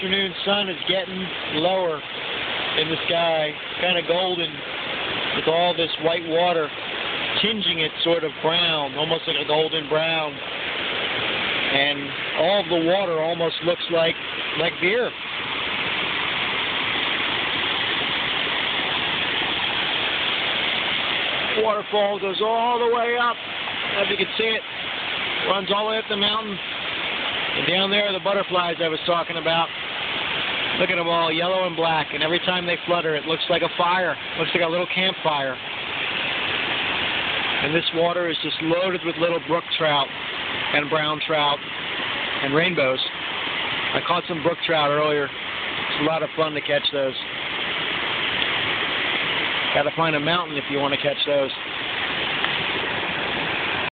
afternoon sun is getting lower in the sky, kind of golden, with all this white water tinging it sort of brown, almost like a golden brown. And all of the water almost looks like beer. Waterfall goes all the way up, as you can see it, runs all the way up the mountain. And down there are the butterflies I was talking about. Look at them all, yellow and black, and every time they flutter it looks like a fire, looks like a little campfire. And this water is just loaded with little brook trout and brown trout and rainbows. I caught some brook trout earlier. It's a lot of fun to catch those. Got to find a mountain if you want to catch those.